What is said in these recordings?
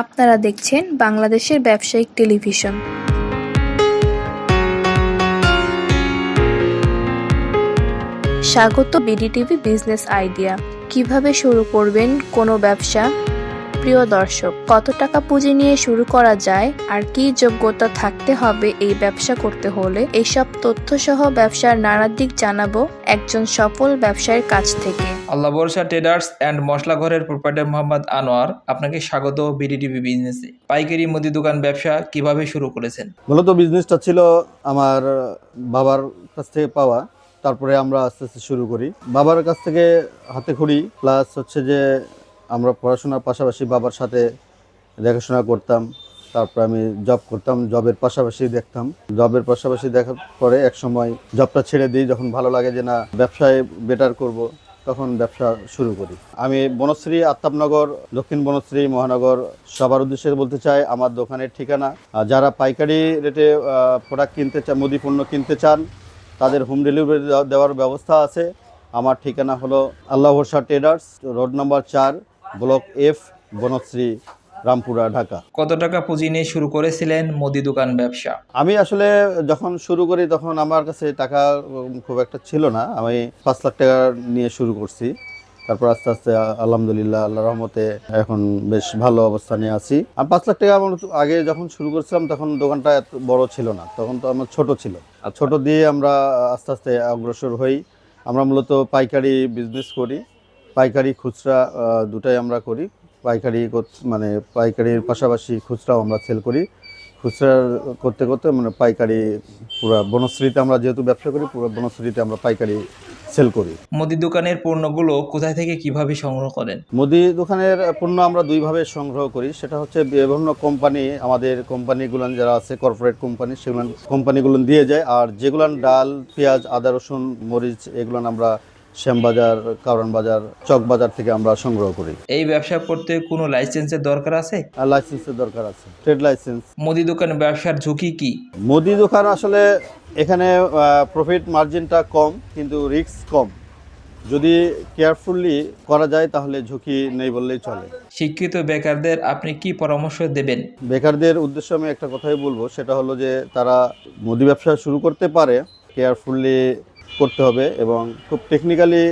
আপনারা দেখছেন বাংলাদেশের ব্যবসায়িক টেলিভিশন। স্বাগত বিডিটিভি বিজনেস আইডিয়া। কিভাবে শুরু করবেন কোনো ব্যবসা? প্রিয় দর্শক, কত টাকা পুঁজি নিয়ে শুরু করা যায় আর কি যোগ্যতা থাকতে হবে এই ব্যবসা করতে হলে, এইসব তথ্য সহ ব্যবসার নানা দিক জানাবো একজন সফল ব্যবসায়ীর কাছ থেকে। আল্লাহ ভরসা ট্রেডার্স অ্যান্ড মশলা ঘরের প্রোপাইটার মোহাম্মদ আনোয়ার, আপনাকে স্বাগত বিডিটিভি বিজনেসে। পাইকারি মুদি দোকান ব্যবসা কিভাবে শুরু করেছেন? মূলত বিজনেসটা ছিল আমার বাবার কাছ থেকে পাওয়া, তারপরে আমরা আস্তে আস্তে শুরু করি। বাবার কাছ থেকে হাতে খড়ি প্লাস হচ্ছে যে আমরা পড়াশোনার পাশাপাশি বাবার সাথে দেখাশোনা করতাম। তারপর আমি জব করতাম, জবের পাশাপাশি দেখতাম। জবের পাশাপাশি দেখার পরে এক সময় জবটা ছেড়ে দিই, যখন ভালো লাগে যে না ব্যবসায় বেটার করব, তখন ব্যবসা শুরু করি। আমি বনশ্রী, আত্তাবনগর, দক্ষিণ বনশ্রী, মহানগর সবার উদ্দেশ্যে বলতে চাই আমার দোকানের ঠিকানা। যারা পাইকারি রেটে প্রোডাক্ট কিনতে চান, মুদি পণ্য কিনতে চান, তাদের হোম ডেলিভারি দেওয়ার ব্যবস্থা আছে। আমার ঠিকানা হলো Allah Bharosa traders, road number 4, block F, Banasree, Rampura, Dhaka. কত টাকা পুঁজি নিয়ে শুরু করেছিলেন মুদি দোকান ব্যবসা? আমি আসলে যখন শুরু করি তখন আমার কাছে টাকা খুব একটা ছিল না। আমি 5 লাখ টাকা নিয়ে শুরু করছি। তারপর আস্তে আস্তে আলহামদুলিল্লাহ আল্লাহর রহমতে এখন বেশ ভালো অবস্থানে আছি। আমি 5 লাখ টাকা আমার আগে যখন শুরু করছিলাম তখন দোকানটা এত বড় ছিল না, তখন তো আমার ছোট ছিল। আর ছোট দিয়ে আমরা আস্তে আস্তে অগ্রসর হই। আমরা মূলত পাইকারি বিজনেস করি, পাইকারি খুচরা দুটাই আমরা করি। মানে পাইকারির পাশাপাশি খুচরাও আমরা সেল করি। খুচরা করতে করতে মানে পাইকারি পুরো বনশ্রীতে আমরা যেহেতু ব্যবসা করি, পুরো বনশ্রীতে আমরা পাইকারি সেল করি। মুদি দোকানের পণ্যগুলো কোথায় থেকে কিভাবে সংগ্রহ করেন? মুদি দোকানের পণ্য আমরা দুইভাবে সংগ্রহ করি। সেটা হচ্ছে বিভিন্ন কোম্পানি, আমাদের কোম্পানিগুলো যারা আছে কর্পোরেট কোম্পানি, সেগুলো কোম্পানিগুলো দিয়ে যায়। আর যেগুলো ডাল, পেঁয়াজ, আদা, রসুন, মরিচ, এগুলো আমরা শ্যামবাজার, কারণ বাজার, চক বাজার থেকে আমরা সংগ্রহ করি। এই ব্যবসা করতে কোনো লাইসেন্সের দরকার আছে? আর লাইসেন্সের দরকার আছে, ট্রেড লাইসেন্স। মুদি দোকান ব্যবসার ঝুঁকি কি? মুদি দোকান আসলে এখানে প্রফিট মার্জিনটা কম, কিন্তু রিস্ক কম। যদি কেয়ারফুলি করা যায় তাহলে ঝুঁকি নেই বললেই চলে। শিক্ষিত বেকারদের আপনি কি পরামর্শ দেবেন? বেকারদের উদ্দেশ্যে আমি একটা কথাই বলবো, সেটা হলো যে তারা মুদি ব্যবসা শুরু করতে পারে, কেয়ারফুলি করতে হবে এবং খুব টেকনিক্যালি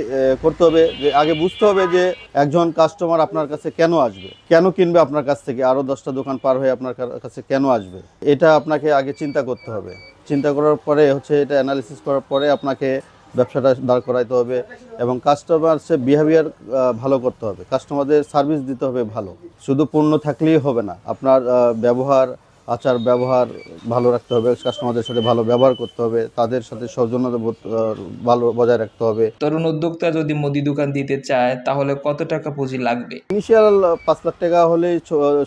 করতে হবে। যে আগে বুঝতে হবে যে একজন কাস্টমার আপনার কাছে কেন আসবে, কেন কিনবে আপনার কাছ থেকে, আরও 10টা দোকান পার হয়ে আপনার কাছে কেন আসবে, এটা আপনাকে আগে চিন্তা করতে হবে। চিন্তা করার পরে হচ্ছে এটা অ্যানালিসিস করার পরে আপনাকে ব্যবসাটা দাঁড় করাইতে হবে এবং কাস্টমারসের বিহেভিয়ার ভালো করতে হবে, কাস্টমারদের সার্ভিস দিতে হবে ভালো। শুধু পণ্য থাকলেই হবে না, আপনার ব্যবহার, আচার ব্যবহার ভালো রাখতে হবে, কাস্টমারদের সাথে ভালো ব্যবহার করতে হবে, তাদের সাথে সৌজন্যতা ভালো বজায় রাখতে হবে। তরুণ উদ্যোক্তা যদি মুদি দোকান দিতে চায় তাহলে কত টাকা পুঁজি লাগবে? ইনিশিয়াল 5 লাখ টাকা হলেই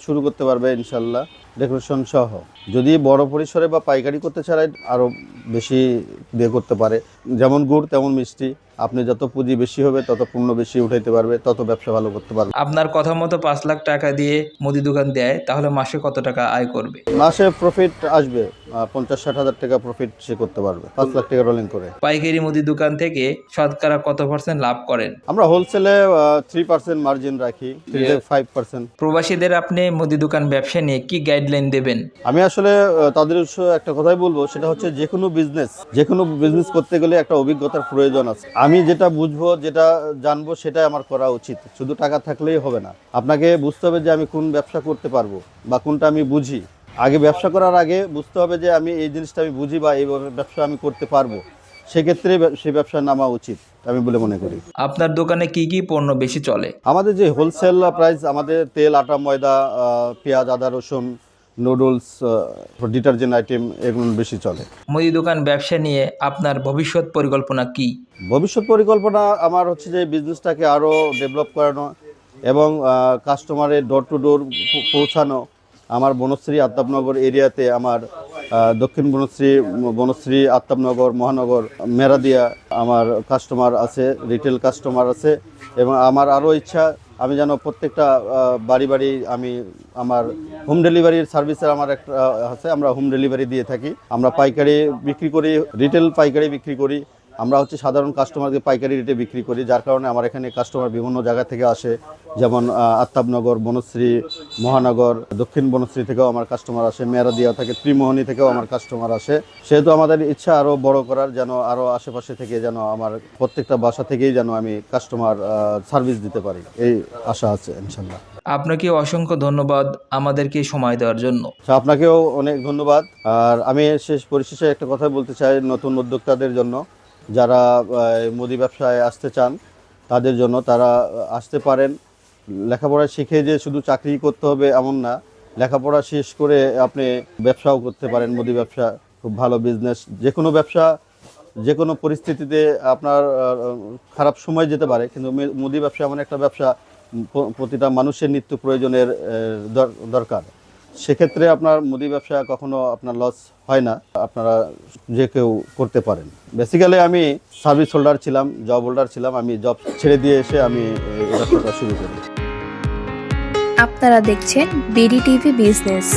শুরু করতে পারবে ইনশাল্লাহ, ডেকোরেশন সহ। যদি বড় পরিসরে বা পাইকারি করতে চায় আরও বেশি দিয়ে করতে পারে। যেমন গুড় তেমন মিষ্টি, আপনি যত পুঁজি বেশি হবে তত পণ্য বেশি উঠাইতে পারবে, তত ব্যবসা ভালো করতে পারবে। আপনার কথা মতো 5 লাখ টাকা দিয়ে মুদি দোকান দেয় তাহলে মাসে কত টাকা আয় করবে? মাসে প্রফিট আসবে 50-60 হাজার টাকা প্রফিট সে করতে পারবে 5 লাখ টাকা রোলিং করে। পাইকারি মুদি দোকান থেকে শতকরা কত % লাভ করেন? আমরা হোলসেলে 3% মার্জিন রাখি, 3-5%। প্রবাসীদের আপনি মুদি দোকান ব্যবসা নিয়ে কি গাইডলাইন দেবেন? আমি আসলে তাদের একটা কথাই বলবো, সেটা হচ্ছে যে কোনো বিজনেস করতে গেলে একটা অভিজ্ঞতার প্রয়োজন আছে। আমি যেটা বুঝবো, যেটা জানবো, সেটাই আমার করা উচিত। শুধু টাকা থাকলেই হবে না, আপনাকে বুঝতে হবে যে আমি কোন ব্যবসা করতে পারবো বা কোনটা আমি বুঝি। আগে ব্যবসা করার আগে বুঝতে হবে যে আমি এই জিনিসটা আমি বুঝি বা এই ব্যবসা আমি করতে পারবো, সেক্ষেত্রে সেই ব্যবসায় নামা উচিত আমি বলে মনে করি। আপনার দোকানে কি কি পণ্য বেশি চলে? আমাদের যে হোলসেল প্রাইস, আমাদের তেল, আটা, ময়দা, পেঁয়াজ, আদা, রসুন, নুডলস, ডিটারজেন্ট আইটেম, এগুলো বেশি চলে। মুদি দোকান ব্যবসা নিয়ে আপনার ভবিষ্যৎ পরিকল্পনা কি? ভবিষ্যৎ পরিকল্পনা আমার হচ্ছে যে বিজনেসটাকে আরও ডেভেলপ করানো এবং কাস্টমারের ডোর টু ডোর পৌঁছানো। আমার বনশ্রী, আত্তাবনগর এরিয়াতে আমার দক্ষিণ বনশ্রী, আত্তাবনগর, মহানগর, মেরাদিয়া আমার কাস্টমার আছে, রিটেল কাস্টমার আছে। এবং আমার আরও ইচ্ছা, আমি যেন প্রত্যেকটা বাড়ি আমি আমার হোম ডেলিভারির সার্ভিসের আমার একটা আছে, আমরা হোম ডেলিভারি দিয়ে থাকি। আমরা পাইকারি বিক্রি করি, রিটেল পাইকারি বিক্রি করি আমরা হচ্ছে সাধারণ কাস্টমারকে পাইকারি রেটে বিক্রি করি, যার কারণে আমার এখানে কাস্টমার বিভিন্ন জায়গা থেকে আসে। যেমন আত্তাবনগর, বনশ্রী, মহানগর, দক্ষিণ বনশ্রী থেকেও আমার কাস্টমার আসে, মেরাদিয়া থেকে, ত্রিমোহনী থেকেও আমার কাস্টমার আসে। সেহেতু আমাদের ইচ্ছা আরও বড় করার, যেন আরও আশেপাশে থেকে যেন আমার প্রত্যেকটা বাসা থেকেই যেন আমি কাস্টমার সার্ভিস দিতে পারি, এই আশা আছে ইনশাল্লাহ। আপনাকে অসংখ্য ধন্যবাদ আমাদেরকে সময় দেওয়ার জন্য। আপনাকেও অনেক ধন্যবাদ। আর আমি পরিশেষে একটা কথা বলতে চাই নতুন উদ্যোক্তাদের জন্য, যারা মুদি ব্যবসায় আসতে চান তাদের জন্য, তারা আসতে পারেন। লেখাপড়া শিখে যে শুধু চাকরি করতে হবে এমন না, লেখাপড়া শেষ করে আপনি ব্যবসাও করতে পারেন। মুদি ব্যবসা খুব ভালো বিজনেস। যে কোনো ব্যবসা যে কোনো পরিস্থিতিতে আপনার খারাপ সময় যেতে পারে, কিন্তু মুদি ব্যবসা এমন একটা ব্যবসা প্রতিটা মানুষের নিত্য প্রয়োজনের দরকার। সেক্ষেত্রে আপনার মুদি ব্যবসা কখনো আপনার লস হয় না, আপনারা যে কেউ করতে পারেন। বেসিক্যালি আমি সার্ভিস হোল্ডার ছিলাম, জব হোল্ডার ছিলাম। আমি জব ছেড়ে দিয়ে এসে আমি এই ব্যবসাটা শুরু করি। আপনারা দেখছেন বিডিটিভি বিজনেস।